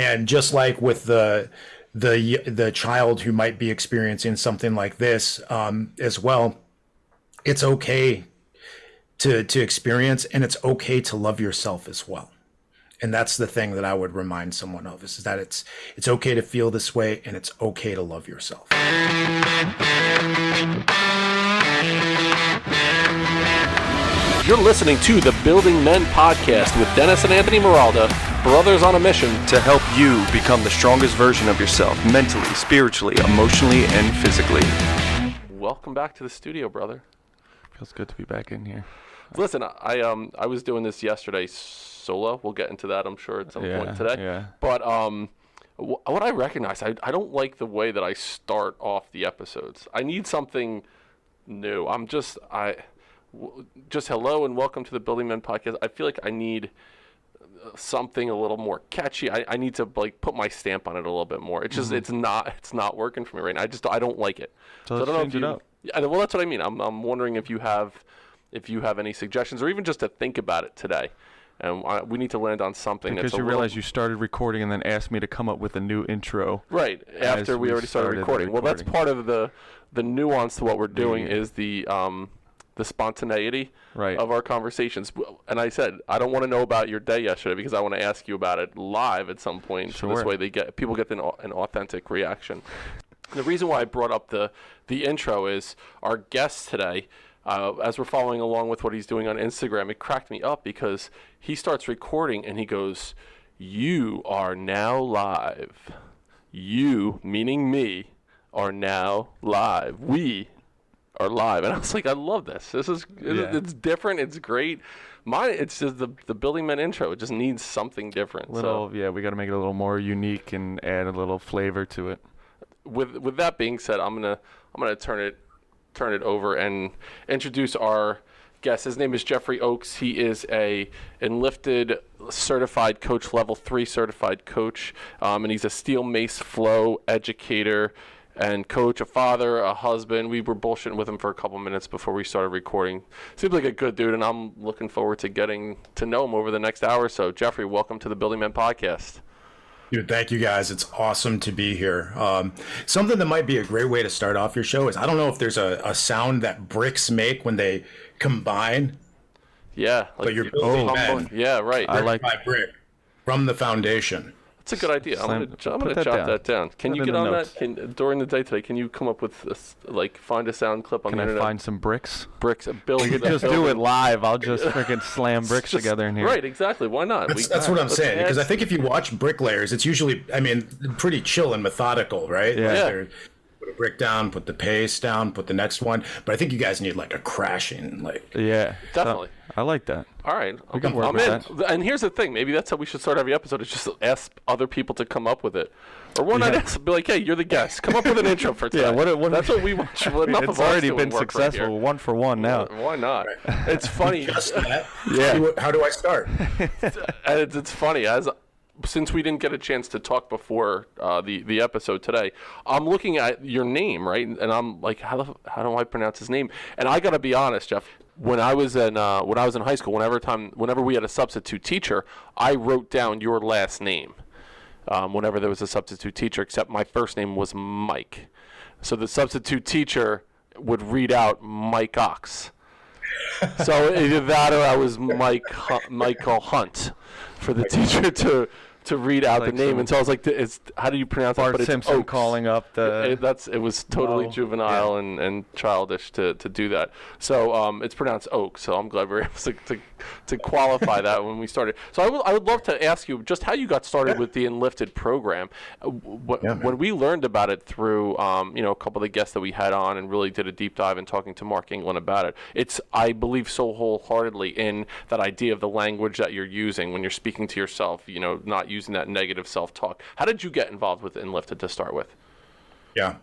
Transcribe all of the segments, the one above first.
And just like with the child who might be experiencing something like this as well, it's okay to experience, and it's okay to love yourself as well. And that's the thing that I would remind someone of, is that it's okay to feel this way, and it's okay to love yourself. You're listening to the Building Men Podcast with Dennis and Anthony Miralda, brothers on a mission to help you become the strongest version of yourself, mentally, spiritually, emotionally, and physically. Welcome back to the studio, brother. Feels good to be back in here. Listen, I was doing this yesterday solo. We'll get into that, I'm sure, at some point today. Yeah. But what I recognize, I don't like the way that I start off the episodes. I need something new. Just hello and welcome to the Building Men Podcast. I feel like I need something a little more catchy. I need to put my stamp on it a little bit more. It's just it's not working for me right now. I don't like it. So I don't know if you know. Yeah, well, that's what I mean. I'm wondering if you have any suggestions, or even just to think about it today. And we need to land on something because you realize you started recording and then asked me to come up with a new intro. Right, after we already started recording. Well, that's part of the nuance to what we're doing is the spontaneity of our conversations. And I said, I don't want to know about your day yesterday because I want to ask you about it live at some point. Sure. So this way people get an authentic reaction. The reason why I brought up the intro is our guest today, as we're following along with what he's doing on Instagram, it cracked me up because he starts recording and he goes, "You are now live. You," meaning me, "are now live. We are live." And I was like, I love this. It's different. It's great. It's just the Building Men intro. It just needs something different. We got to make it a little more unique and add a little flavor to it. With that being said, I'm gonna turn it over and introduce our guest. His name is Jeffrey Ochs. He is a Enlifted certified coach, level 3 certified coach, and he's a steel mace flow educator and coach, a father, a husband. We were bullshitting with him for a couple minutes before we started recording. Seems like a good dude, and I'm looking forward to getting to know him over the next hour or so. Jeffrey, welcome to the Building Men Podcast. Dude, thank you guys. It's awesome to be here. Something that might be a great way to start off your show is, I don't know if there's a sound that bricks make when they combine. Yeah. But you're building men. Yeah, right. Brick by brick from the foundation. That's a good idea. I'm gonna jot that down. Can you get on that during the day today? Can you come up with find a sound clip on the internet? Can I find some bricks? Bricks. You could just do it live. I'll just freaking slam bricks together in here. Right. Exactly. Why not? That's what I'm saying. Because I think if you watch bricklayers, it's usually, pretty chill and methodical, right? Yeah. Put a brick down, put the paste down, put the next one. But I think you guys need a crashing, Yeah. Definitely. I like that. All right. We can work with that. And here's the thing. Maybe that's how we should start every episode, is just ask other people to come up with it. Or why not be like, hey, you're the guest. Come up with an intro for today. That's what we want. It's already been successful. 1 for 1 now. Why not? Right. It's funny. Just that. Yeah. How do I start? It's funny. Since we didn't get a chance to talk before the episode today, I'm looking at your name, right? And I'm like, how do I pronounce his name? And I got to be honest, Jeff. When I was in high school, whenever we had a substitute teacher, I wrote down your last name. Whenever there was a substitute teacher, except my first name was Mike, so the substitute teacher would read out Mike Ochs. So either that or I was Michael Hunt for the teacher to read out the name, and so I was like, how do you pronounce it? Bart Simpson calling up the... It was totally juvenile and childish to do that. So it's pronounced Oak, so I'm glad we were able to qualify that when we started. So I would love to ask you just how you got started with the Enlifted program. When we learned about it through a couple of the guests that we had on and really did a deep dive in talking to Mark England about it, it's, I believe so wholeheartedly in that idea of the language that you're using when you're speaking to yourself, not using that negative self-talk. How did you get involved with Enlifted to start with? Yeah.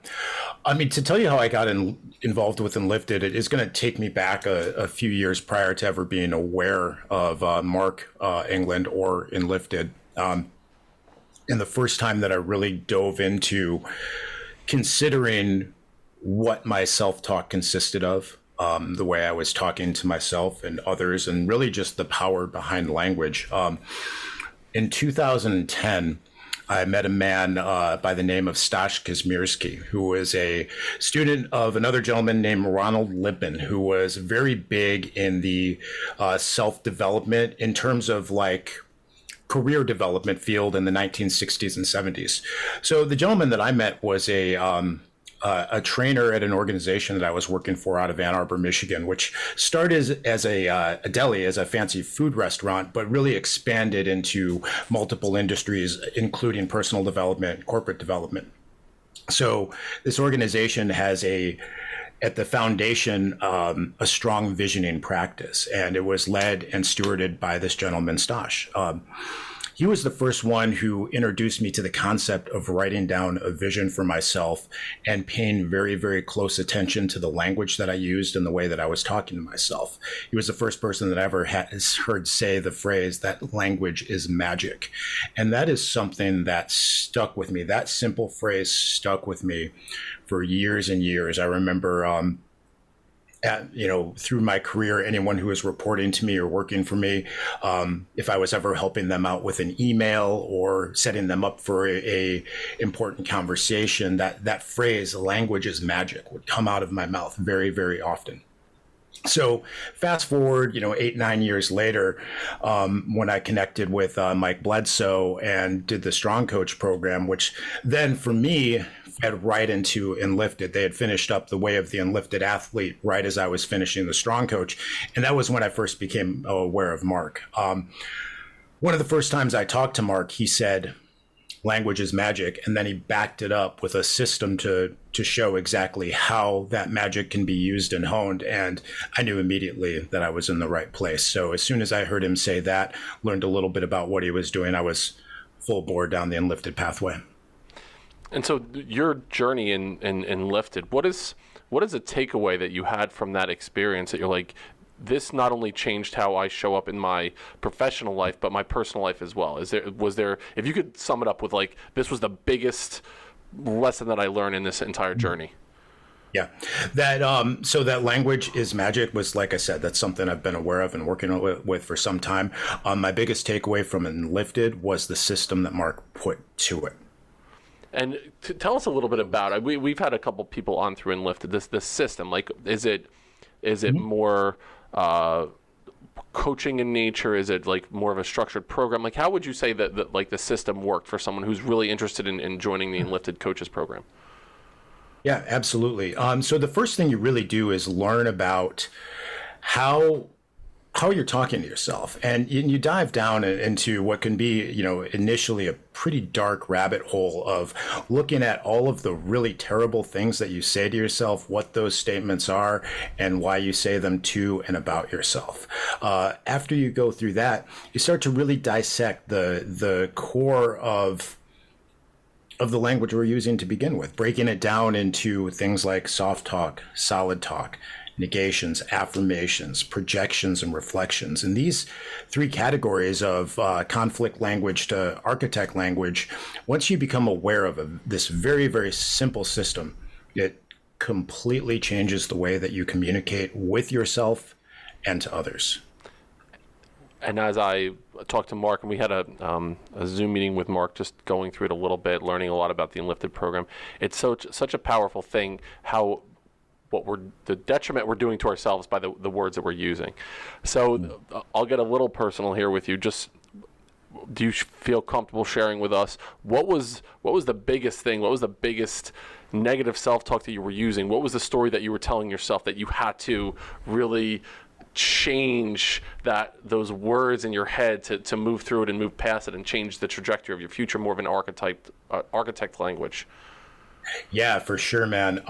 To tell you how I got involved with Enlifted, it is going to take me back a few years prior to ever being aware of Mark England or Enlifted. And the first time that I really dove into considering what my self-talk consisted of, the way I was talking to myself and others, and really just the power behind language. In 2010, I met a man by the name of Stash Kazmierski, who was a student of another gentleman named Ronald Lippin, who was very big in the self-development in terms of like career development field in the 1960s and 70s. So the gentleman that I met was a trainer at an organization that I was working for out of Ann Arbor, Michigan, which started as a deli, as a fancy food restaurant, but really expanded into multiple industries, including personal development, corporate development. So this organization has at the foundation, a strong visioning practice, and it was led and stewarded by this gentleman, Stash. He was the first one who introduced me to the concept of writing down a vision for myself and paying very, very close attention to the language that I used and the way that I was talking to myself. He was the first person that I ever has heard say the phrase that language is magic. And that is something that stuck with me. That simple phrase stuck with me for years and years. I remember through my career, anyone who was reporting to me or working for me, if I was ever helping them out with an email or setting them up for a important conversation, that phrase, language is magic, would come out of my mouth very, very often. So fast forward, 8-9 years later, when I connected with Mike Bledsoe and did the Strong Coach program, which then for me fed right into Enlifted. They had finished up the Way of the Enlifted Athlete right as I was finishing the Strong Coach. And that was when I first became aware of Mark. One of the first times I talked to Mark, he said, language is magic. And then he backed it up with a system to show exactly how that magic can be used and honed. And I knew immediately that I was in the right place. So as soon as I heard him say that, learned a little bit about what he was doing, I was full bore down the Enlifted pathway. And so your journey in Enlifted, what is a takeaway that you had from that experience that you're like, this not only changed how I show up in my professional life, but my personal life as well? Was there, if you could sum it up with like, this was the biggest lesson that I learned in this entire journey? Yeah, so that language is magic was, like I said, that's something I've been aware of and working with for some time. My biggest takeaway from Enlifted was the system that Mark put to it. And tell us a little bit about it. We've had a couple people on through Enlifted. This system, like, is it more coaching in nature? Is it like more of a structured program? Like, how would you say that like the system worked for someone who's really interested in joining the Enlifted Coaches program? Yeah, absolutely. So the first thing you really do is learn about how you're talking to yourself, and you dive down into what can be, initially a pretty dark rabbit hole of looking at all of the really terrible things that you say to yourself, what those statements are, and why you say them to and about yourself. After you go through that, you start to really dissect the core of the language we're using to begin with, breaking it down into things like soft talk, solid talk, negations, affirmations, projections, and reflections. And these three categories of conflict language to architect language, once you become aware of this very, very simple system, it completely changes the way that you communicate with yourself and to others. And as I talked to Mark, and we had a Zoom meeting with Mark, just going through it a little bit, learning a lot about the Enlifted program, it's such a powerful thing how the detriment we're doing to ourselves by the words that we're using. So I'll get a little personal here with you. Just, do you feel comfortable sharing with us what was the biggest thing? What was the biggest negative self-talk that you were using? What was the story that you were telling yourself that you had to really change those words in your head to move through it and move past it and change the trajectory of your future, more of an architect language? Yeah, for sure, man.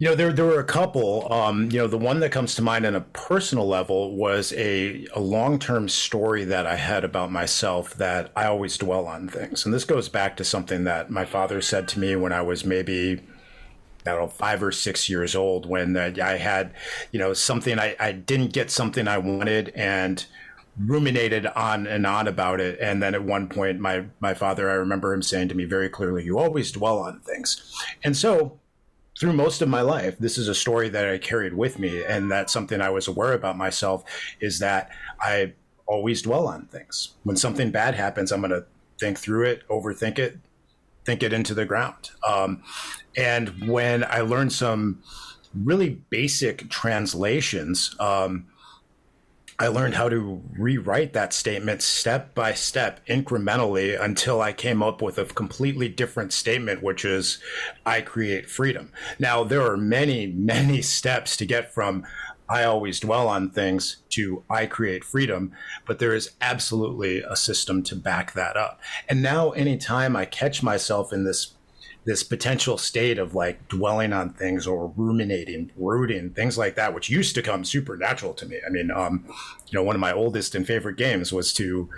There were a couple. The one that comes to mind on a personal level was a long-term story that I had about myself that I always dwell on things. And this goes back to something that my father said to me when I was maybe, 5 or 6 years old, when I had, something, I didn't get something I wanted and ruminated on and on about it. And then at one point, my father, I remember him saying to me very clearly, "You always dwell on things." And so through most of my life, this is a story that I carried with me. And that's something I was aware about myself, is that I always dwell on things. When something bad happens, I'm going to think through it, overthink it, think it into the ground. And when I learned some really basic translations, I learned how to rewrite that statement step by step, incrementally, until I came up with a completely different statement, which is, I create freedom. Now, there are many, many steps to get from I always dwell on things to I create freedom, but there is absolutely a system to back that up. And now, anytime I catch myself in this potential state of like dwelling on things or ruminating, brooding, things like that, which used to come supernatural to me. I mean, one of my oldest and favorite games was to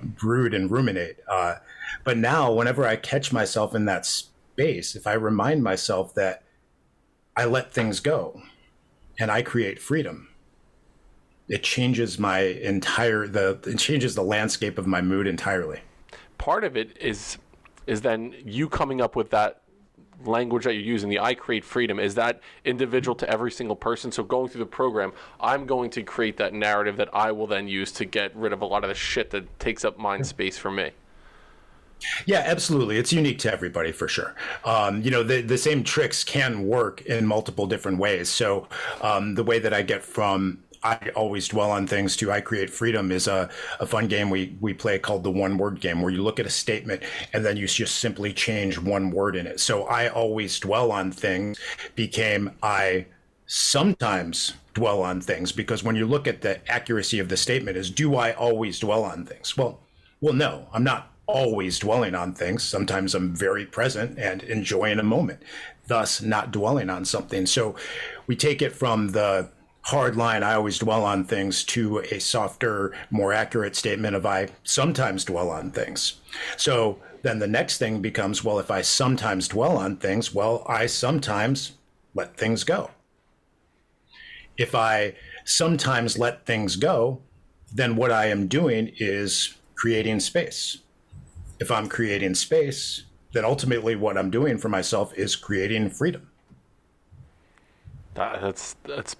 brood and ruminate. But now, whenever I catch myself in that space, if I remind myself that I let things go and I create freedom, it changes it changes the landscape of my mood entirely. Part of it is then you coming up with that language that you're using, the I create freedom. Is that individual to every single person? So going through the program, I'm going to create that narrative that I will then use to get rid of a lot of the shit that takes up mind space for me. Yeah, absolutely. It's unique to everybody for sure. The same tricks can work in multiple different ways. So the way that I get from I always dwell on things to I create freedom is a fun game we play called the one word game, where you look at a statement and then you just simply change one word in it. So I always dwell on things became I sometimes dwell on things, because when you look at the accuracy of the statement is, do I always dwell on things? Well, no, I'm not always dwelling on things. Sometimes I'm very present and enjoying a moment, thus not dwelling on something. So we take it from the hard line, I always dwell on things, to a softer, more accurate statement of I sometimes dwell on things. So then the next thing becomes, well, if I sometimes dwell on things, well, I sometimes let things go. If I sometimes let things go, then what I am doing is creating space. If I'm creating space, then ultimately what I'm doing for myself is creating freedom. That's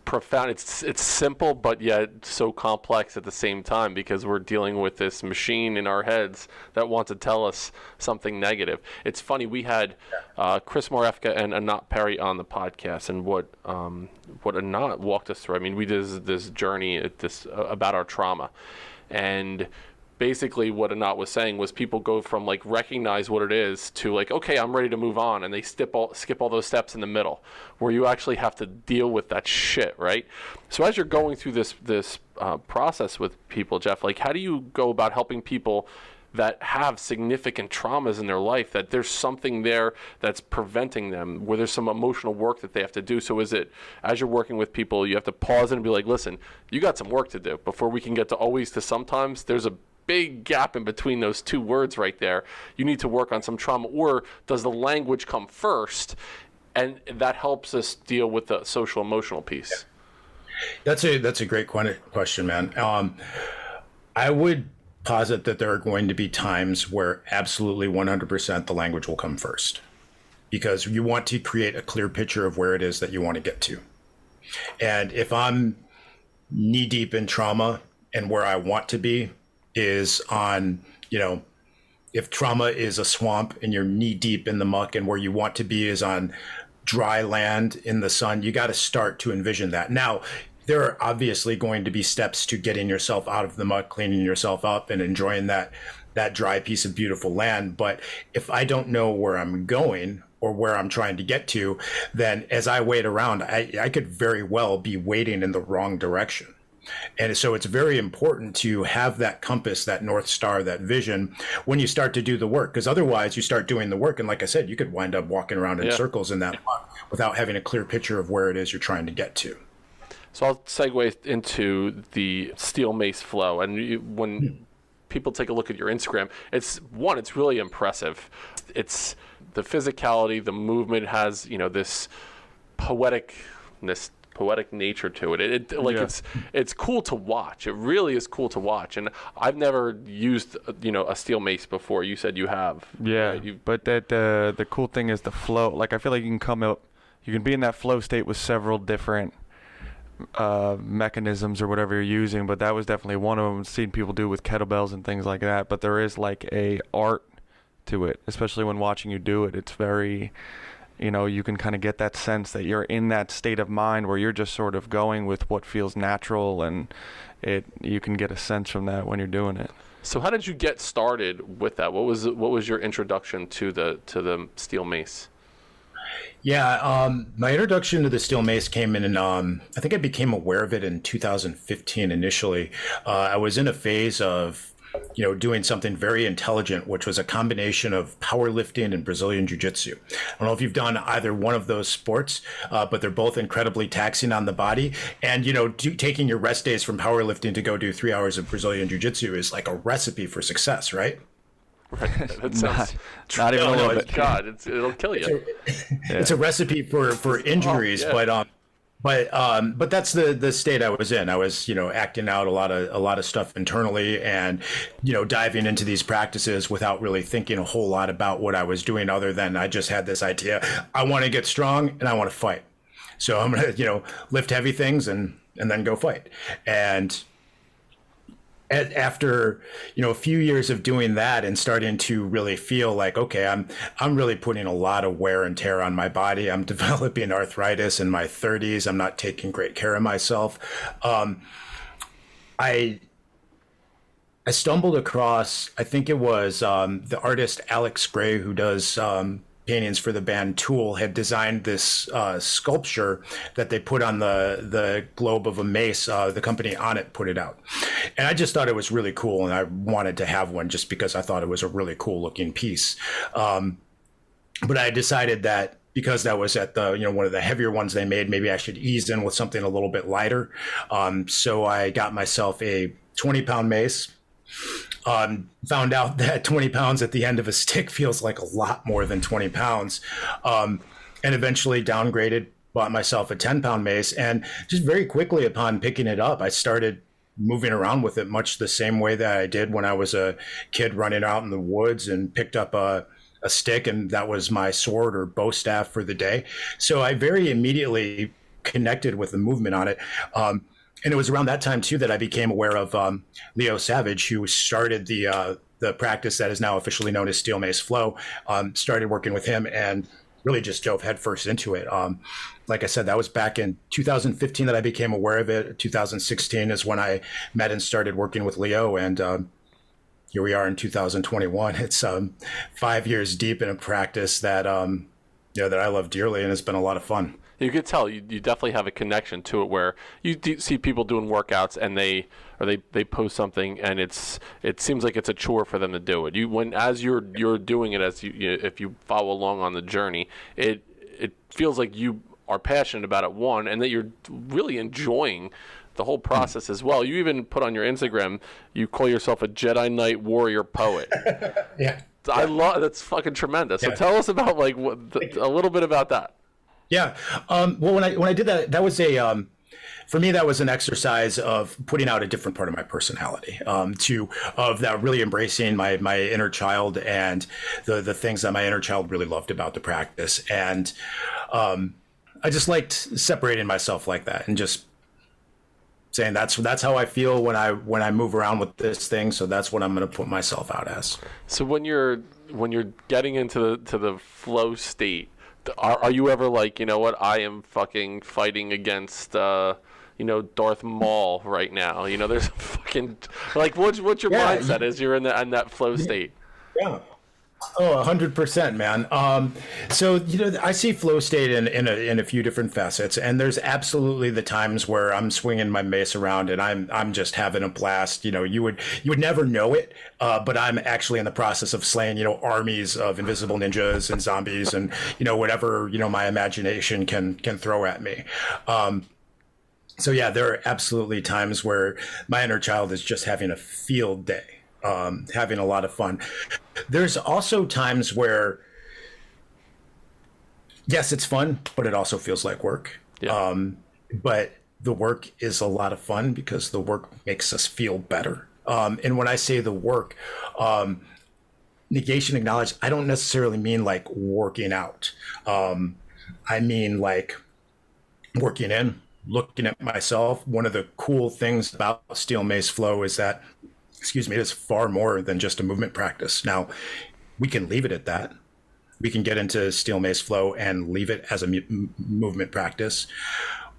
profound. It's simple, but yet so complex at the same time, because we're dealing with this machine in our heads that wants to tell us something negative. It's funny, we had Chris Morefka and Anat Perry on the podcast, and what Anat walked us through. I mean, we did this journey about our trauma, and basically what Anat was saying was people go from like recognize what it is to like, okay, I'm ready to move on, and they skip all those steps in the middle where you actually have to deal with that shit, right? So as you're going through this process with people, Jeff, like how do you go about helping people that have significant traumas in their life, that there's something there that's preventing them, where there's some emotional work that they have to do? So is it, as you're working with people, you have to pause and be like, listen, you got some work to do before we can get to always to sometimes? There's a big gap in between those two words right there. You need to work on some trauma. Or does the language come first, and that helps us deal with the social emotional piece? That's a great question, man. I would posit that there are going to be times where absolutely 100% the language will come first, because you want to create a clear picture of where it is that you want to get to. And if I'm knee deep in trauma and where I want to be is on, if trauma is a swamp and you're knee deep in the muck, and where you want to be is on dry land in the sun, you got to start to envision that. Now, there are obviously going to be steps to getting yourself out of the muck, cleaning yourself up, and enjoying that dry piece of beautiful land. But if I don't know where I'm going or where I'm trying to get to, then as I wait around, I could very well be wading in the wrong direction. And so it's very important to have that compass, that North Star, that vision when you start to do the work, because otherwise you start doing the work. And like I said, you could wind up walking around in circles in that muck without having a clear picture of where it is you're trying to get to. So I'll segue into the steel mace flow. And when people take a look at your Instagram, it's really impressive. It's the physicality, the movement has, this poetic nature to it. It's cool to watch. It really is cool to watch. And I've never used a steel mace before. You said you have. Yeah. Right? But that the cool thing is the flow. Like I feel like you can be in that flow state with several different mechanisms or whatever you're using, but that was definitely one of them. Seen people do with kettlebells and things like that. But there is like a art to it, especially when watching you do it. It's very, you can kind of get that sense that you're in that state of mind where you're just sort of going with what feels natural, and you can get a sense from that when you're doing it. So how did you get started with that? What was your introduction to the steel mace? Yeah, my introduction to the steel mace came in, I think I became aware of it in 2015 initially. I was in a phase of, doing something very intelligent, which was a combination of powerlifting and Brazilian jiu-jitsu. I don't know if you've done either one of those sports, but they're both incredibly taxing on the body. And, taking your rest days from powerlifting to go do 3 hours of Brazilian jiu-jitsu is like a recipe for success, right? Right. That sounds not even a little bit. God, it'll kill you. It's a recipe for injuries, but that's the state I was in. I was, acting out a lot of stuff internally, and, diving into these practices without really thinking a whole lot about what I was doing, other than I just had this idea. I want to get strong and I want to fight. So I'm going to, lift heavy things and then go fight. And after a few years of doing that and starting to really feel like, okay, I'm really putting a lot of wear and tear on my body. I'm developing arthritis in my 30s. I'm not taking great care of myself. I stumbled across, I think it was the artist Alex Gray, who does paintings for the band Tool, had designed this sculpture that they put on the globe of a mace. The company On It put it out. And I just thought it was really cool, and I wanted to have one just because I thought it was a really cool looking piece. But I decided that because that was at the, one of the heavier ones they made, maybe I should ease in with something a little bit lighter. So I got myself a 20-pound mace. Found out that 20 pounds at the end of a stick feels like a lot more than 20 pounds. And eventually downgraded, bought myself a 10-pound mace. And just very quickly upon picking it up, I started moving around with it much the same way that I did when I was a kid running out in the woods and picked up a stick, and that was my sword or bow staff for the day. So I very immediately connected with the movement on it. And it was around that time, too, that I became aware of Leo Savage, who started the practice that is now officially known as Steel Mace Flow. Started working with him and really just dove headfirst into it. Like I said, that was back in 2015 that I became aware of it. 2016 is when I met and started working with Leo. And here we are in 2021. It's 5 years deep in a practice that, that I love dearly, and it's been a lot of fun. You could tell you definitely have a connection to it, where you see people doing workouts and they post something and it seems like it's a chore for them to do it. As you're doing it, if you follow along on the journey, it feels like you are passionate about it, one, and that you're really enjoying the whole process as well. You even put on your Instagram, you call yourself a Jedi Knight warrior poet. Yeah. I love that's fucking tremendous. So tell us about a little bit about that. Yeah. Well, when I did that, that was for me, that was an exercise of putting out a different part of my personality, of that really embracing my inner child and the things that my inner child really loved about the practice. And I just liked separating myself like that and just saying that's how I feel when I move around with this thing. So that's what I'm going to put myself out as. So when you're getting into the flow state, are you ever like, you know what, I am fucking fighting against Darth Maul right now? There's fucking like what's your mindset as you're in that flow state? Yeah. Oh, 100%, man. So, I see flow state in a few different facets, and there's absolutely the times where I'm swinging my mace around and I'm just having a blast. You would never know it, but I'm actually in the process of slaying, armies of invisible ninjas and zombies and, whatever, my imagination can throw at me. So yeah, there are absolutely times where my inner child is just having a field day. Having a lot of fun. There's also times where, yes, it's fun, but it also feels like work. Yeah. But the work is a lot of fun because the work makes us feel better. And when I say the work, negation acknowledged, I don't necessarily mean like working out. I mean like working in, looking at myself, one of the cool things about Steel Mace Flow is that, it is far more than just a movement practice. Now, we can leave it at that. We can get into Steel Mace Flow and leave it as a movement practice,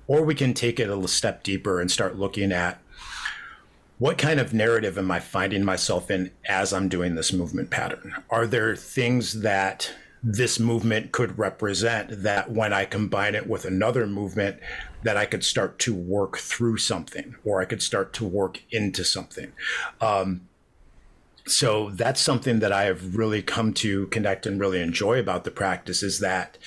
or we can take it a step deeper and start looking at what kind of narrative am I finding myself in as I'm doing this movement pattern? Are there things that this movement could represent that when I combine it with another movement that I could start to work through something, or I could start to work into something? So that's something that I have really come to connect and really enjoy about the practice, is that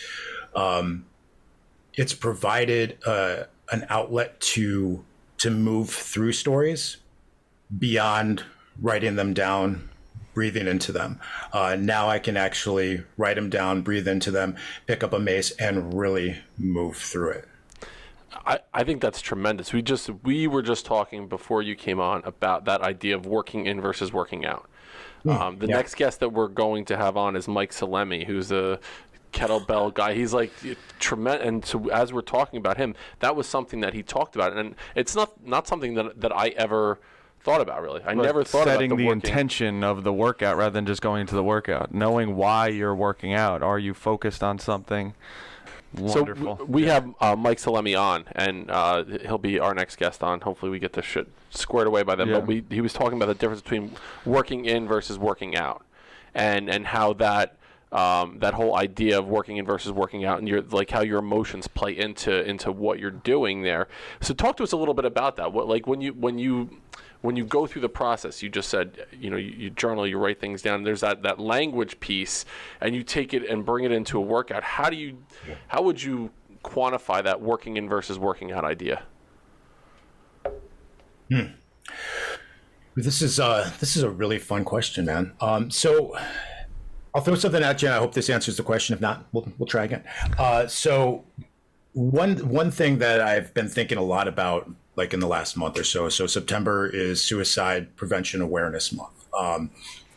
it's provided an outlet to move through stories beyond writing them down, breathing into them. Now I can actually write them down, breathe into them, pick up a mace, and really move through it. I think that's tremendous. We were just talking before you came on about that idea of working in versus working out. The next guest that we're going to have on is Mike Salemi, who's a kettlebell guy. He's like tremendous. And so as we're talking about him, that was something that he talked about. And it's not something that I ever thought about, really. I never thought about setting the intention of the workout rather than just going to the workout, knowing why you're working out. Are you focused on something? Wonderful. So we have Mike Salemi on, and he'll be our next guest on. Hopefully we get this shit squared away by then. Yeah. But he was talking about the difference between working in versus working out, and how that whole idea of working in versus working out, and how your emotions play into what you're doing there. So talk to us a little bit about that. What, like when you go through the process, you just said, you journal, you write things down. There's that language piece, and you take it and bring it into a workout. How would you quantify that working in versus working out idea? This is a really fun question, man. So I'll throw something at you, and I hope this answers the question. If not, we'll try again. So one thing that I've been thinking a lot about, like in the last month or so. So September is Suicide Prevention Awareness Month.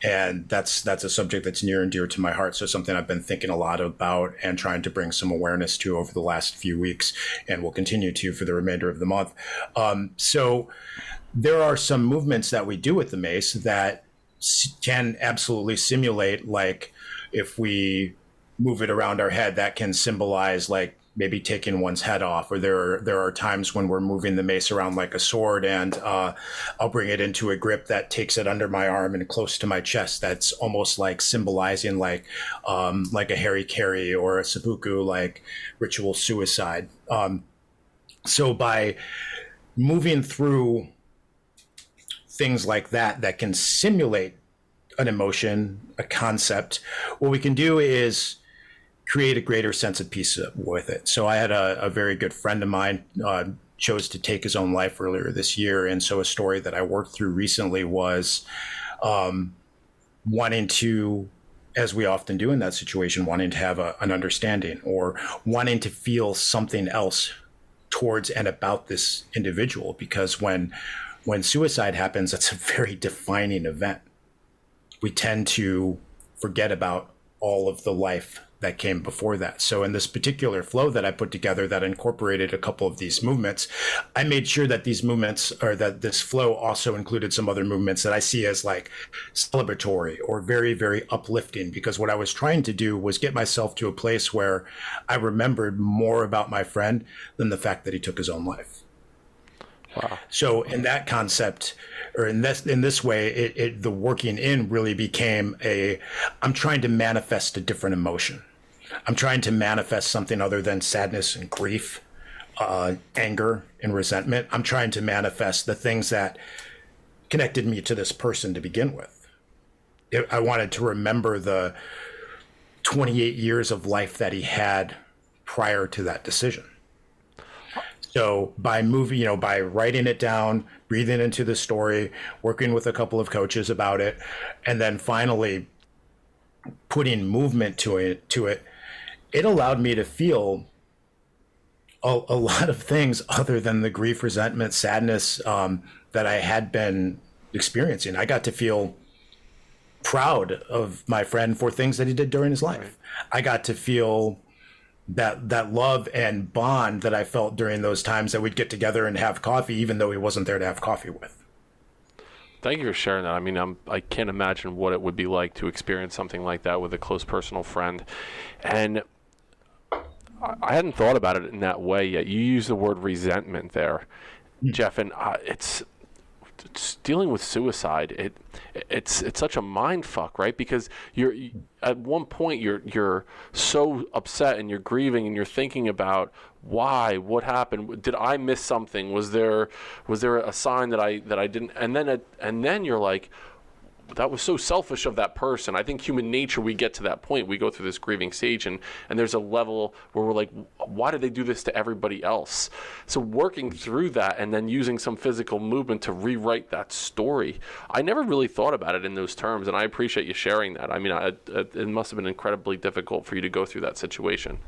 And that's a subject that's near and dear to my heart. So something I've been thinking a lot about and trying to bring some awareness to over the last few weeks, and will continue to for the remainder of the month. So there are some movements that we do with the mace that can absolutely simulate, like if we move it around our head, that can symbolize like maybe taking one's head off, or there are times when we're moving the mace around like a sword, and I'll bring it into a grip that takes it under my arm and close to my chest. That's almost like symbolizing like a harikari or a seppuku, like ritual suicide. So by moving through things like that can simulate an emotion, a concept, what we can do is create a greater sense of peace with it. So I had a very good friend of mine chose to take his own life earlier this year. And so a story that I worked through recently was wanting to, as we often do in that situation, wanting to have an understanding, or wanting to feel something else towards and about this individual. Because when suicide happens, that's a very defining event. We tend to forget about all of the life that came before that. So in this particular flow that I put together that incorporated a couple of these movements, I made sure that these movements, or that this flow also included some other movements that I see as like celebratory or very, very uplifting, because what I was trying to do was get myself to a place where I remembered more about my friend than the fact that he took his own life. Wow. So in that concept, or in this way, the working in really became I'm trying to manifest a different emotion. I'm trying to manifest something other than sadness and grief, anger and resentment. I'm trying to manifest the things that connected me to this person to begin with. I wanted to remember the 28 years of life that he had prior to that decision. So by by writing it down, breathing into the story, working with a couple of coaches about it, and then finally putting movement to it, it allowed me to feel a lot of things other than the grief, resentment, sadness that I had been experiencing. I got to feel proud of my friend for things that he did during his life. Right. I got to feel that love and bond that I felt during those times that we'd get together and have coffee, even though he wasn't there to have coffee with. Thank you for sharing that. I mean, I can't imagine what it would be like to experience something like that with a close personal friend. And I hadn't thought about it in that way yet. You use the word resentment there, Jeff, and it's dealing with suicide. It's such a mind fuck, right? Because you're at one point you're so upset and you're grieving and you're thinking about why, what happened, did I miss something? Was there a sign that I didn't? And then you're like, that was so selfish of that person. I think human nature, we get to that point. We go through this grieving stage, and there's a level where we're like, why did they do this to everybody else? So working through that and then using some physical movement to rewrite that story. I never really thought about it in those terms, and I appreciate you sharing that. I mean, it must have been incredibly difficult for you to go through that situation.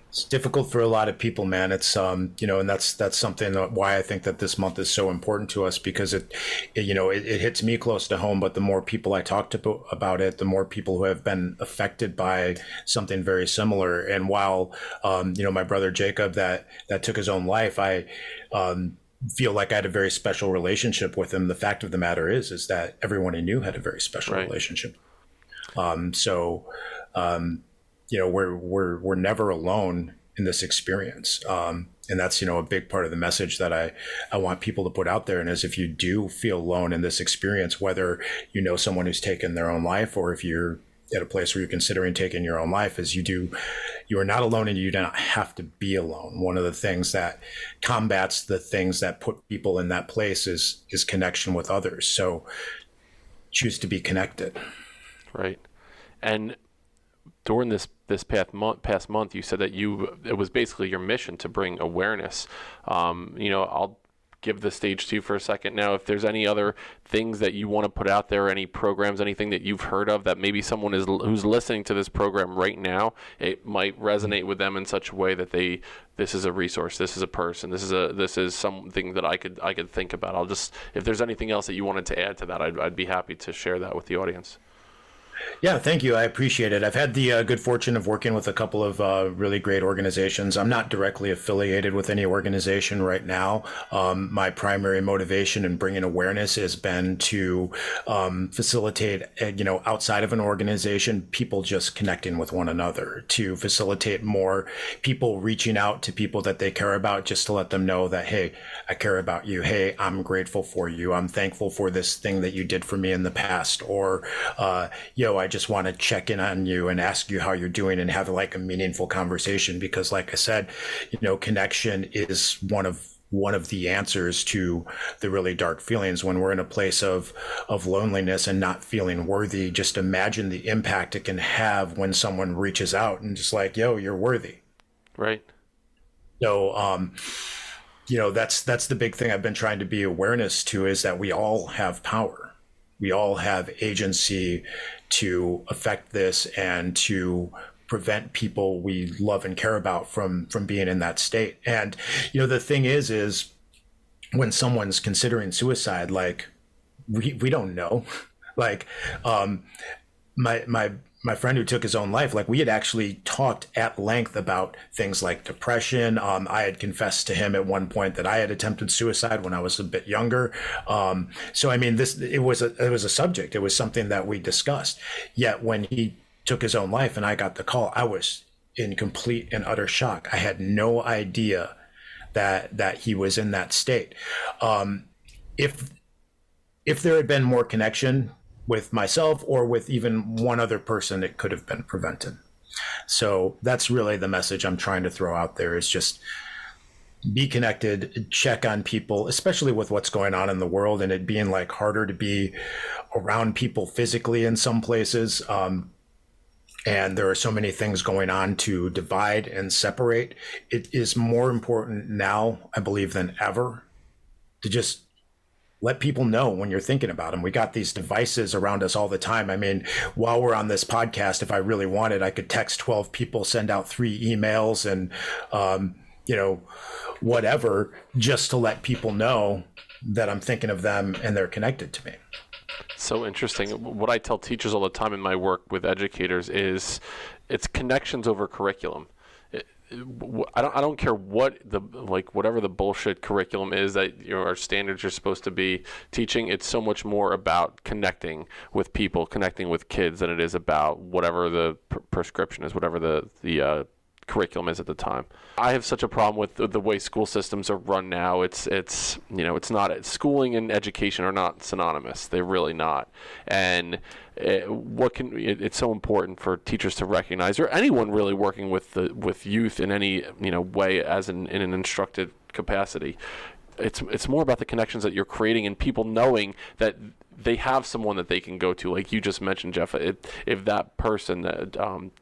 It's difficult for a lot of people, man. It's and that's something why I think that this month is so important to us, because it hits me close to home. But the more people I talk to about it, the more people who have been affected by something very similar. And while my brother Jacob that took his own life, I feel like I had a very special relationship with him. The fact of the matter is that everyone he knew had a very special relationship. We're never alone in this experience. And that's, a big part of the message that I want people to put out there. And as if you do feel alone in this experience, whether you know someone who's taken their own life, or if you're at a place where you're considering taking your own life, you are not alone, and you do not have to be alone. One of the things that combats the things that put people in that place is connection with others. So choose to be connected. Right. And during this past month, you said that it was basically your mission to bring awareness. I'll give the stage to you for a second now. If there's any other things that you want to put out there, any programs, anything that you've heard of that maybe someone who's listening to this program right now, it might resonate with them in such a way that this is a resource, this is a person, this is something that I could think about. If there's anything else that you wanted to add to that, I'd be happy to share that with the audience. Yeah, thank you. I appreciate it. I've had the good fortune of working with a couple of really great organizations. I'm not directly affiliated with any organization right now. My primary motivation in bringing awareness has been to facilitate, outside of an organization, people just connecting with one another, to facilitate more people reaching out to people that they care about, just to let them know that, hey, I care about you. Hey, I'm grateful for you. I'm thankful for this thing that you did for me in the past. Or, I just want to check in on you and ask you how you're doing and have like a meaningful conversation, because like I said, connection is one of the answers to the really dark feelings. When we're in a place of loneliness and not feeling worthy, just imagine the impact it can have when someone reaches out and just like, yo, you're worthy. Right. So, that's the big thing I've been trying to be awareness to, is that we all have power. We all have agency to affect this and to prevent people we love and care about from being in that state. And, the thing is when someone's considering suicide, like we don't know, like, my friend who took his own life, like we had actually talked at length about things like depression. I had confessed to him at one point that I had attempted suicide when I was a bit younger. So I mean, it was a subject. It was something that we discussed. Yet when he took his own life and I got the call, I was in complete and utter shock. I had no idea that he was in that state. If there had been more connection with myself or with even one other person, it could have been prevented. So that's really the message I'm trying to throw out there, is just be connected, check on people, especially with what's going on in the world and it being like harder to be around people physically in some places. And there are so many things going on to divide and separate. It is more important now, I believe, than ever to just let people know when you're thinking about them. We got these devices around us all the time. I mean, while we're on this podcast, if I really wanted, I could text 12 people, send out 3 emails and, whatever, just to let people know that I'm thinking of them and they're connected to me. So interesting. What I tell teachers all the time in my work with educators is it's connections over curriculum. I don't care what whatever the bullshit curriculum is that our standards are supposed to be teaching. It's so much more about connecting with people, connecting with kids, than it is about whatever the prescription is, whatever the curriculum is at the time. I have such a problem with the way school systems are run now. It's not, schooling and education are not synonymous. They're really not. And it's so important for teachers to recognize, or anyone really working with youth in any way as in an instructed capacity. It's more about the connections that you're creating and people knowing that they have someone that they can go to, like you just mentioned, Jeff. If that person,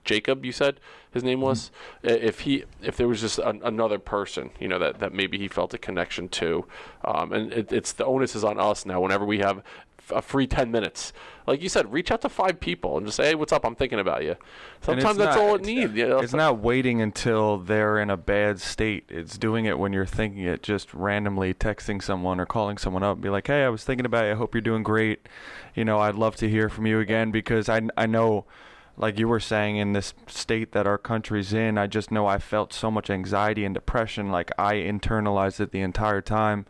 Jacob, you said his name was, if there was just another person, that maybe he felt a connection to, and it's the onus is on us now. Whenever we have a free 10 minutes, like you said, reach out to 5 people and just say, hey, what's up? I'm thinking about you. Sometimes that's all it needs. It's not waiting until they're in a bad state. It's doing it when you're thinking it, just randomly texting someone or calling someone up and be like, hey, I was thinking about you. I hope you're doing great. I'd love to hear from you again, because I know, like you were saying, in this state that our country's in, I just know I felt so much anxiety and depression. Like, I internalized it the entire time.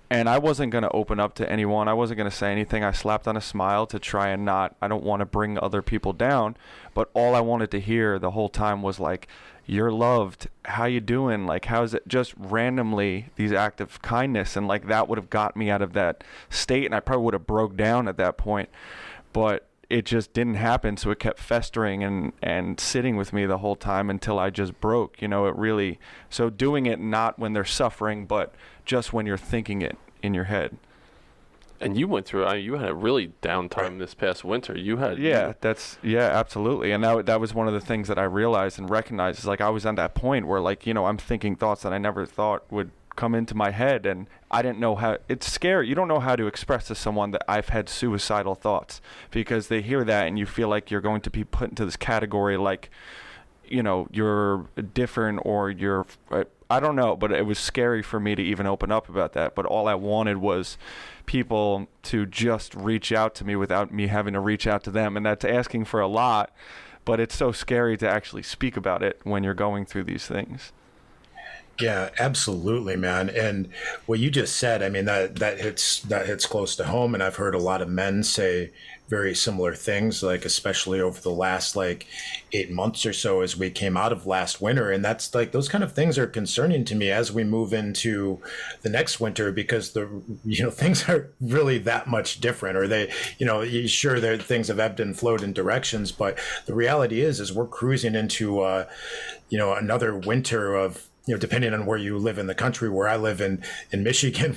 And I wasn't going to open up to anyone. I wasn't going to say anything. I slapped on a smile to try and I don't want to bring other people down. But all I wanted to hear the whole time was like, you're loved. How you doing? Like, how's it? Just randomly, these acts of kindness. And like, that would have got me out of that state. And I probably would have broke down at that point. But it just didn't happen. So it kept festering and sitting with me the whole time until I just broke. So doing it not when they're suffering, but just when you're thinking it in your head. And you went through, you had a really downtime this past winter. You had... Yeah, absolutely. And that was one of the things that I realized and recognized, is like, I was at that point where, like, I'm thinking thoughts that I never thought would come into my head, and I didn't know how. It's scary. You don't know how to express to someone that I've had suicidal thoughts, because they hear that and you feel like you're going to be put into this category, like, you're different, or you're... I don't know, but it was scary for me to even open up about that. But all I wanted was people to just reach out to me without me having to reach out to them. And that's asking for a lot, but it's so scary to actually speak about it when you're going through these things. Yeah, absolutely, man. And what you just said, I mean, that hits close to home. And I've heard a lot of men say very similar things, like especially over the last 8 months or so as we came out of last winter. And that's like, those kind of things are concerning to me as we move into the next winter, because things are really that much different. Or they, sure, things have ebbed and flowed in directions, but the reality is we're cruising into, another winter of, depending on where you live in the country. Where I live in Michigan,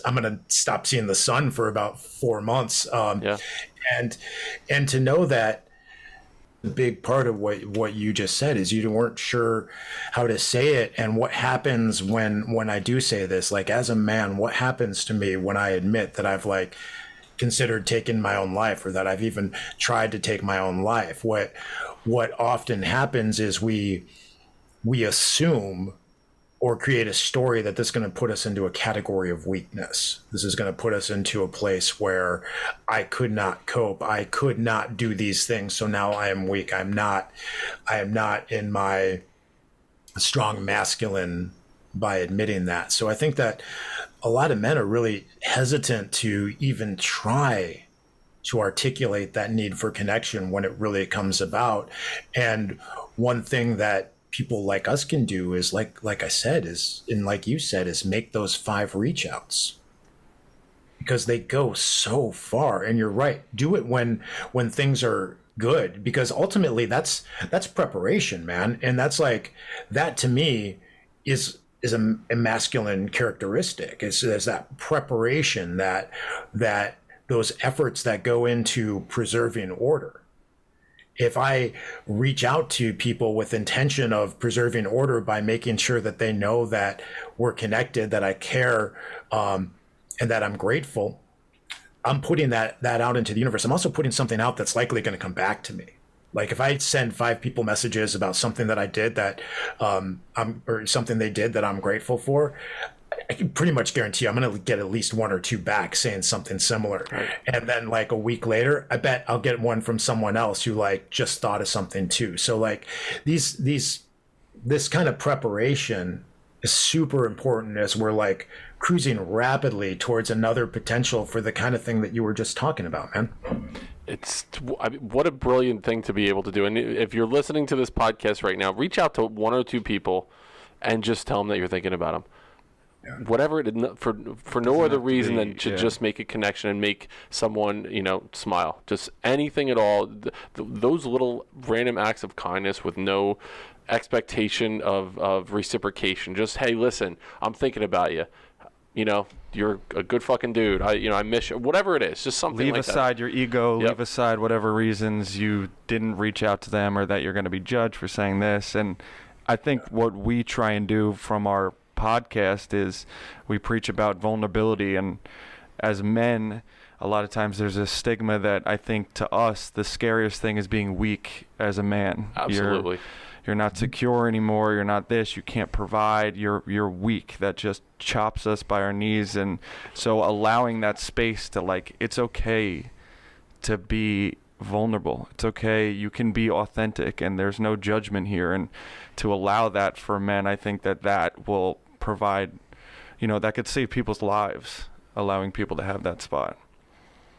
I'm gonna stop seeing the sun for about 4 months. And to know that the big part of what you just said is you weren't sure how to say it, and what happens when I do say this, like, as a man, what happens to me when I admit that I've considered taking my own life, or that I've even tried to take my own life. What often happens is we assume or create a story that this is going to put us into a category of weakness. This is going to put us into a place where I could not cope. I could not do these things. So now I am weak. I am not in my strong masculine by admitting that. So I think that a lot of men are really hesitant to even try to articulate that need for connection when it really comes about. And one thing that people like us can do is like I said, like you said, is make those 5 reach outs, because they go so far. And you're right, do it when things are good, because ultimately that's preparation, man. And that's that to me is a masculine characteristic. There's that preparation, that those efforts that go into preserving order. If I reach out to people with intention of preserving order by making sure that they know that we're connected, that I care, and that I'm grateful, I'm putting that out into the universe. I'm also putting something out that's likely going to come back to me. Like, if I send 5 people messages about something that I did that or something they did that I'm grateful for, I can pretty much guarantee I'm going to get at least one or two back saying something similar. Right. And then like a week later, I bet I'll get one from someone else who like just thought of something too. So like this kind of preparation is super important as we're like cruising rapidly towards another potential for the kind of thing that you were just talking about, man. What a brilliant thing to be able to do. And if you're listening to this podcast right now, reach out to one or two people and just tell them that you're thinking about them. Yeah. Whatever it is, for no other reason than to just make a connection and make someone, smile. Just anything at all. Those little random acts of kindness with no expectation of reciprocation. Just, hey, listen, I'm thinking about you. You're a good fucking dude. I miss you. Whatever it is, just something like that. Leave aside your ego. Yep. Leave aside whatever reasons you didn't reach out to them or that you're going to be judged for saying this. And I think what we try and do from our podcast is we preach about vulnerability. And as men, a lot of times there's a stigma that I think to us the scariest thing is being weak as a man. Absolutely. You're not secure anymore. You're not this. You can't provide. You're weak. That just chops us by our knees. And so allowing that space to like, it's okay to be vulnerable. It's okay. You can be authentic and there's no judgment here. And to allow that for men, I think that will provide, that could save people's lives, allowing people to have that spot.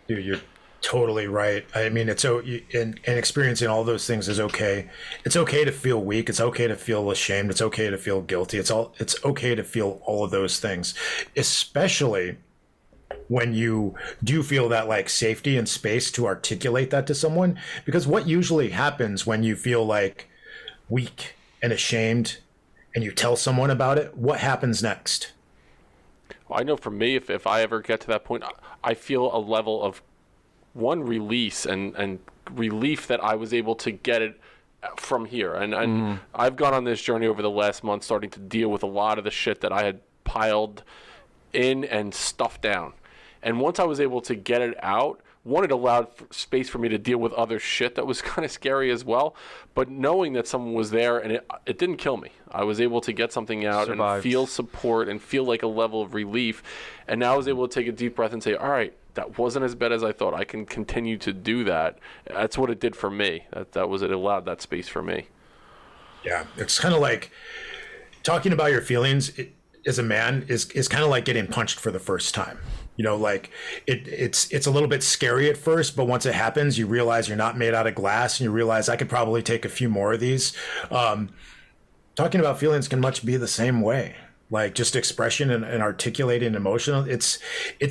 Dude, you're totally right. I mean, it's so, and experiencing all those things is okay. It's okay to feel weak. It's okay to feel ashamed. It's okay to feel guilty. It's okay to feel all of those things, especially when you do feel that like safety and space to articulate that to someone. Because what usually happens when you feel like weak and ashamed and you tell someone about it, what happens next? Well, I know for me, if I ever get to that point, I feel a level of release and relief that I was able to get it from here. And I've gone on this journey over the last month, starting to deal with a lot of the shit that I had piled in and stuffed down. And once I was able to get it out, it allowed space for me to deal with other shit that was kind of scary as well. But knowing that someone was there and it didn't kill me. I was able to get something out and feel support and feel like a level of relief. And now I was able to take a deep breath and say, all right, that wasn't as bad as I thought. I can continue to do that. That's what it did for me. It allowed that space for me. Yeah, it's kind of like talking about your feelings as a man is kind of like getting punched for the first time. Like it's a little bit scary at first, but once it happens, you realize you're not made out of glass, and you realize I could probably take a few more of these. Talking about feelings can much be the same way. Like just expression and articulating emotional. It's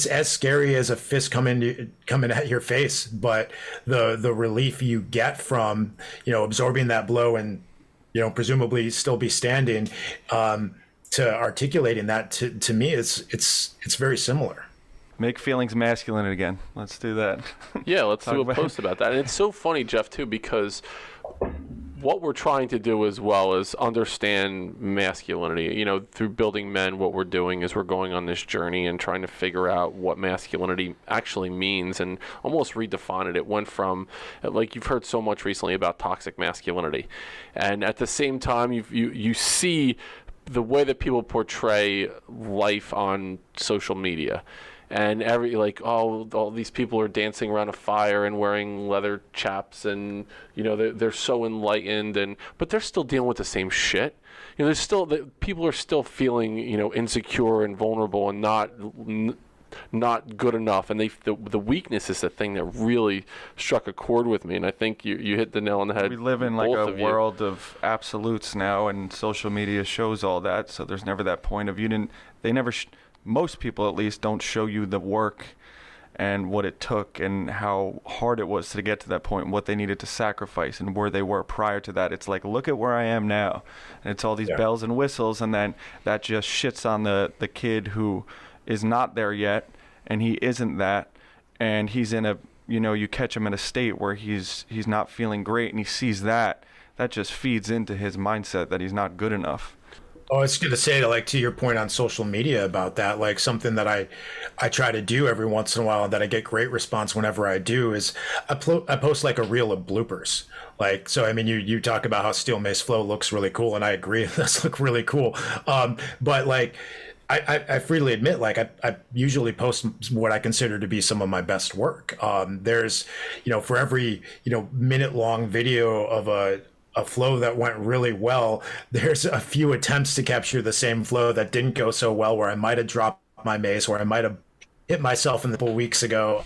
as scary as a fist coming at your face, but the relief you get from absorbing that blow and presumably still be standing to articulating that to me it's very similar. Make feelings masculine again. Let's do that. Yeah, let's do a post about that. And it's so funny, Jeff, too, because what we're trying to do as well is understand masculinity. Through Building Men, what we're doing is we're going on this journey and trying to figure out what masculinity actually means and almost redefine it. It went from, like you've heard so much recently about toxic masculinity. And at the same time, you see the way that people portray life on social media. And all these people are dancing around a fire and wearing leather chaps, and they're so enlightened, but they're still dealing with the same shit. There's still people are still feeling insecure and vulnerable and not good enough, and the weakness is the thing that really struck a chord with me. And I think you hit the nail on the head. We live in like a world of absolutes now, and social media shows all that. So there's never that point of most people at least don't show you the work and what it took and how hard it was to get to that point and what they needed to sacrifice and where they were prior to that. It's like, look at where I am now. And it's all these bells and whistles, and then that just shits on the kid who is not there yet, and he isn't that, and he's in a, you catch him in a state where he's not feeling great, and he sees that just feeds into his mindset that he's not good enough. Oh, I was going to say, like, to your point on social media about that, like something that I try to do every once in a while that I get great response whenever I do is I post like a reel of bloopers. Like, so, I mean, you talk about how Steel Mace Flow looks really cool, and I agree, it does look really cool. But like, I freely admit, like I usually post what I consider to be some of my best work. There's, for every, minute long video of a flow that went really well, there's a few attempts to capture the same flow that didn't go so well, where I might have dropped my mace, where I might have hit myself in the couple weeks ago,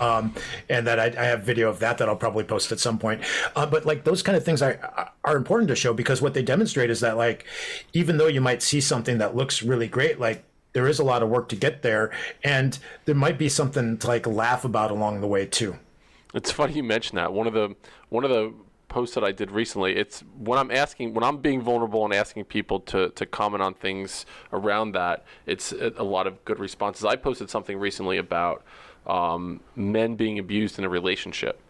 and that I have video of that I'll probably post at some point. But like those kind of things are important to show, because what they demonstrate is that, like, even though you might see something that looks really great, like there is a lot of work to get there, and there might be something to like laugh about along the way too. It's funny you mentioned that. One of the post that I did recently, it's when I'm being vulnerable and asking people to comment on things around that, it's a lot of good responses. I posted something recently about men being abused in a relationship.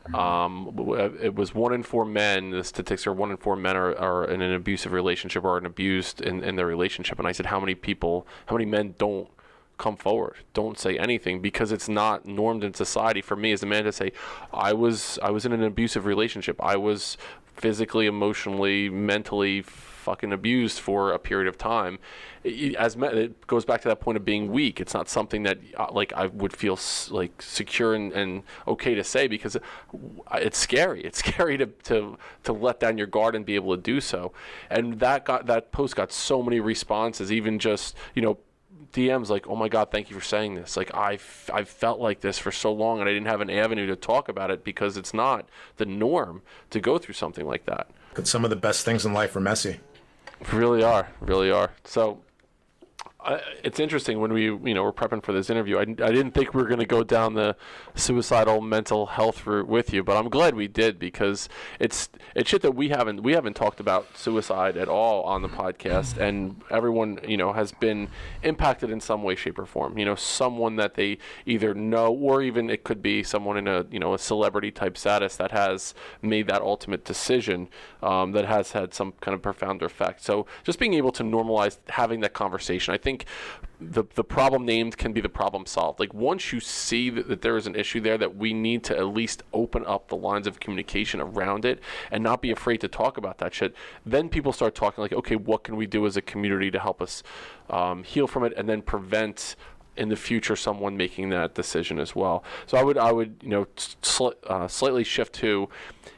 It was 1 in 4 men, the statistics are 1 in 4 men are in an abusive relationship or abused in their relationship. And I said, how many men don't come forward, don't say anything, because it's not normed in society for me as a man to say, I was in an abusive relationship. I was physically, emotionally, mentally fucking abused for a period of time. It goes back to that point of being weak. It's not something that like I would feel like secure and okay to say, because it's scary. It's scary to let down your guard and be able to do so. And that post got so many responses, even just, DMs like, oh my God, thank you for saying this. Like I've felt like this for so long, and I didn't have an avenue to talk about it, because it's not the norm to go through something like that. But some of the best things in life are messy. Really are. So it's interesting when we, were prepping for this interview. I didn't think we were going to go down the suicidal mental health route with you, but I'm glad we did, because it's shit that we haven't talked about suicide at all on the podcast, and everyone, has been impacted in some way, shape, or form. Someone that they either know, or even it could be someone in a celebrity type status that has made that ultimate decision, that has had some kind of profound effect. So just being able to normalize having that conversation, I think the problem named can be the problem solved. Like once you see that there is an issue there, that we need to at least open up the lines of communication around it and not be afraid to talk about that shit. Then people start talking like, okay, what can we do as a community to help us heal from it, and then prevent in the future someone making that decision as well. So I would slightly shift to,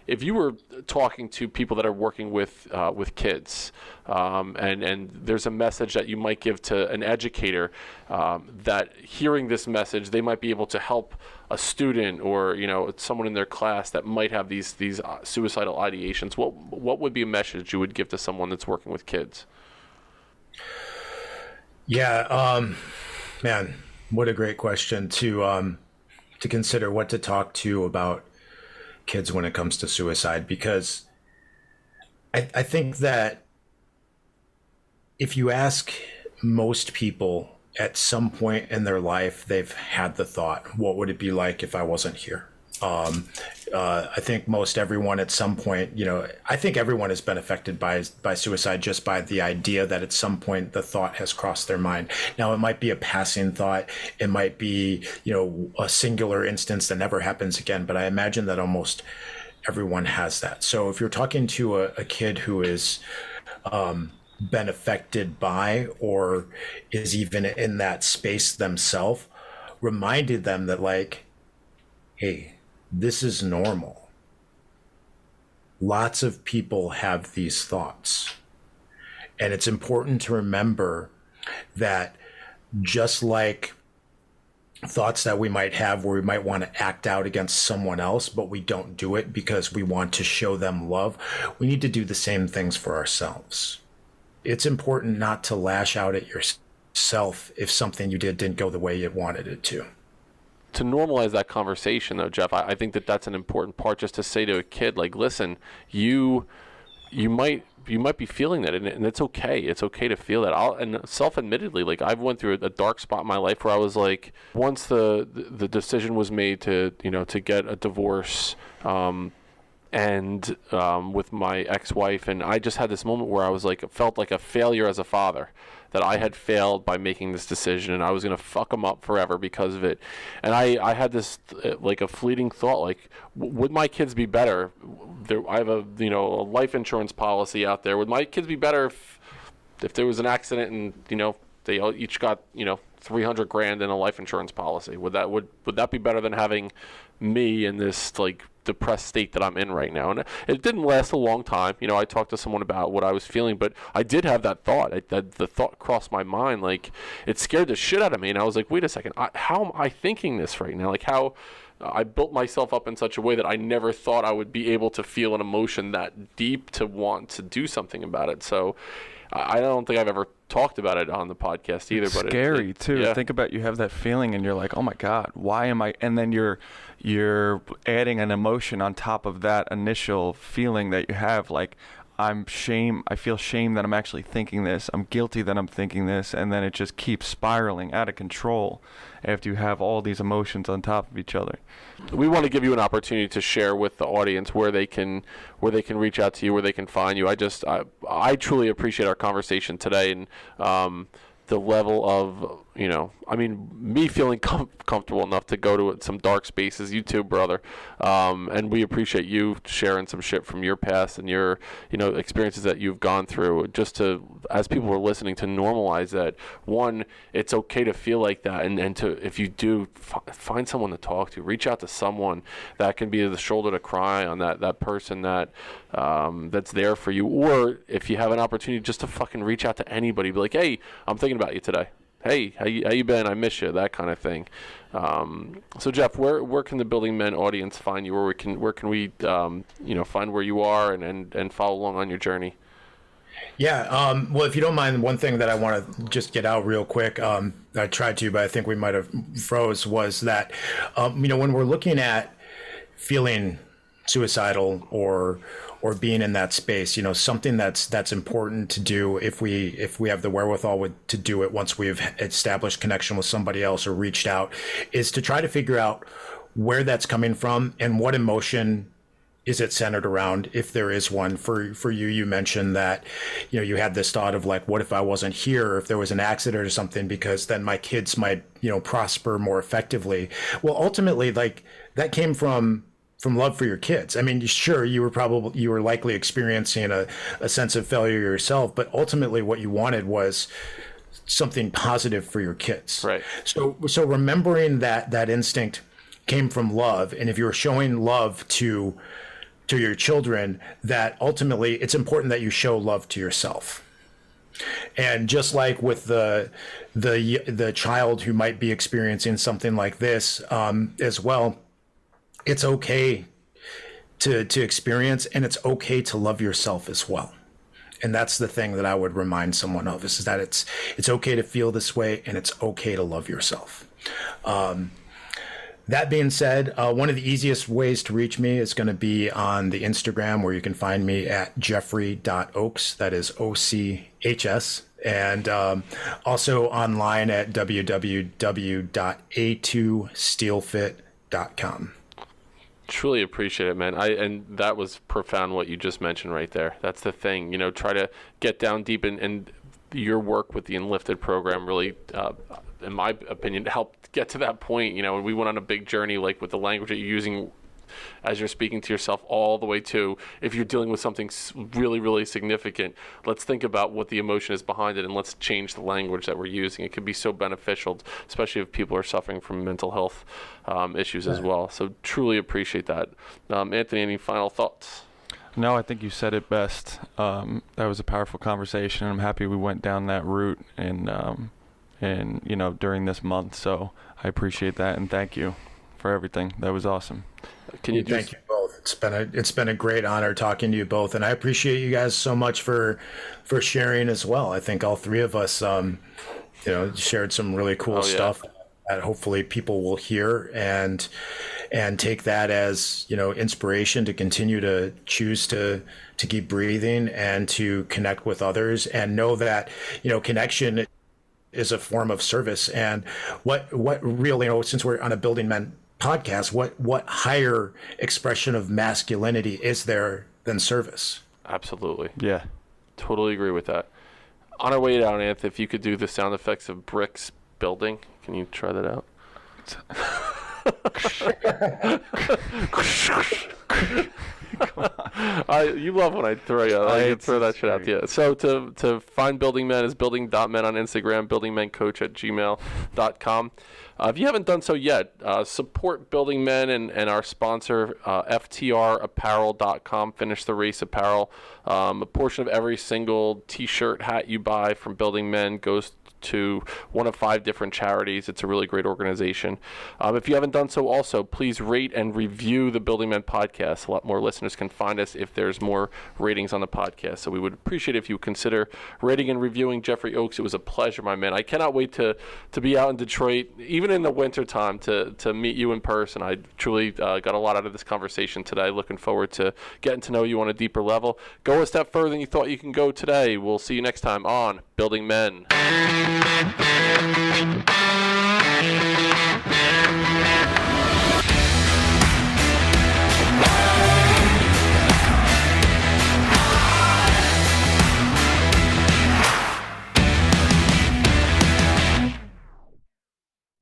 if you were talking to people that are working with kids, and there's a message that you might give to an educator, that hearing this message, they might be able to help a student or someone in their class that might have these suicidal ideations. What would be a message you would give to someone that's working with kids? Yeah, man, what a great question to consider, what to talk to about kids when it comes to suicide, because I think that if you ask most people at some point in their life, they've had the thought, what would it be like if I wasn't here? I think most everyone at some point, I think everyone has been affected by suicide, just by the idea that at some point the thought has crossed their mind. Now, it might be a passing thought. It might be, a singular instance that never happens again. But I imagine that almost everyone has that. So if you're talking to a kid who is been affected by, or is even in that space themselves, reminded them that, like, hey, this is normal. Lots of people have these thoughts. And it's important to remember that, just like thoughts that we might have where we might want to act out against someone else, but we don't do it because we want to show them love, we need to do the same things for ourselves. It's important not to lash out at yourself if something you did didn't go the way you wanted it to. To normalize that conversation, though, Jeff, I think that's an important part, just to say to a kid, like, listen, you might be feeling that, and it's okay. It's okay to feel that. And self-admittedly, like, I've went through a dark spot in my life where I was like, once the decision was made to get a divorce, and with my ex-wife, and I just had this moment where I was like, felt like a failure as a father, that I had failed by making this decision, and I was going to fuck them up forever because of it. And I had this like a fleeting thought, like, would my kids be better? I have a a life insurance policy out there. Would my kids be better if there was an accident and They all each got, $300,000 in a life insurance policy. Would that be better than having me in this like depressed state that I'm in right now? And it didn't last a long time. I talked to someone about what I was feeling, but I did have that thought. The thought crossed my mind. Like, it scared the shit out of me. And I was like, wait a second, how am I thinking this right now? Like, how I built myself up in such a way that I never thought I would be able to feel an emotion that deep to want to do something about it. So I don't think I've ever talked about it on the podcast either. It's but scary too. Yeah. Think about, you have that feeling and you're like, oh my God, why am I? And then you're adding an emotion on top of that initial feeling that you have. Like, I feel shame that I'm actually thinking this. I'm guilty that I'm thinking this. And then it just keeps spiraling out of control after you have all these emotions on top of each other. We want to give you an opportunity to share with the audience where they can reach out to you, where they can find you. I truly appreciate our conversation today, and the level of, me feeling comfortable enough to go to some dark spaces, you too, brother. And we appreciate you sharing some shit from your past and your, experiences that you've gone through, just to, as people are listening, to normalize that. One, it's okay to feel like that. And to, if you do, find someone to talk to, reach out to someone that can be the shoulder to cry on, that person that's there for you. Or if you have an opportunity just to fucking reach out to anybody, be like, hey, I'm thinking about you today. Hey, how you been? I miss you. That kind of thing. So Jeff, where can the Building Men audience find you? Where can we find where you are and follow along on your journey? Yeah. Well, if you don't mind, one thing that I want to just get out real quick, I tried to, but I think we might have froze, was that, when we're looking at feeling suicidal or being in that space, something that's important to do if we have the wherewithal to do it once we've established connection with somebody else or reached out, is to try to figure out where that's coming from and what emotion is it centered around, if there is one. For you mentioned that, you had this thought of like, what if I wasn't here, if there was an accident or something, because then my kids might, prosper more effectively. Well, ultimately, like, that came from love for your kids. I mean, sure, you were likely experiencing a sense of failure yourself, but ultimately what you wanted was something positive for your kids. Right. So remembering that instinct came from love, and if you're showing love to your children, that ultimately it's important that you show love to yourself. And just like with the child who might be experiencing something like this, as well, it's okay to experience, and it's okay to love yourself as well. And that's the thing that I would remind someone of, is that it's okay to feel this way, and it's okay to love yourself. That being said, one of the easiest ways to reach me is going to be on the Instagram, where you can find me at jeffrey.ochs. That is OCHS. And also online at www.a2steelfit.com. Truly appreciate it, man. And that was profound what you just mentioned right there. That's the thing, try to get down deep, and your work with the Enlifted program really, in my opinion, helped get to that point. We went on a big journey, like with the language that you're using as you're speaking to yourself, all the way to, if you're dealing with something really, really significant, let's think about what the emotion is behind it, and let's change the language that we're using. It could be so beneficial, especially if people are suffering from mental health issues as well. So truly appreciate that. Anthony, any final thoughts? No, I think you said it best. That was a powerful conversation. I'm happy we went down that route and during this month. So I appreciate that, and thank you for everything. That was awesome. Thank you both. It's been a great honor talking to you both, and I appreciate you guys so much for sharing as well. I think all three of us shared some really cool stuff that hopefully people will hear and take that as inspiration to continue to choose to keep breathing and to connect with others, and know that connection is a form of service. And what really, since we're on a Building Men podcast, what higher expression of masculinity is there than service? Absolutely. Yeah. Totally agree with that. On our way down, Anth, if you could do the sound effects of bricks building, can you try that out? You love when I throw that shit out to you. So to find Building Men is building.men on Instagram, buildingmencoach@gmail.com. If you haven't done so yet, support Building Men and our sponsor, FTRapparel.com, Finish the Race Apparel. A portion of every single T-shirt, hat you buy from Building Men goes to one of 5 different charities. It's a really great organization. If you haven't done so also, please rate and review the Building Men podcast. A lot more listeners can find us if there's more ratings on the podcast. So we would appreciate if you consider rating and reviewing Jeffrey Ochs. It was a pleasure, my man. I cannot wait to be out in Detroit, even in the winter time, to meet you in person. I truly got a lot out of this conversation today. Looking forward to getting to know you on a deeper level. Go a step further than you thought you can go today. We'll see you next time on Building Men.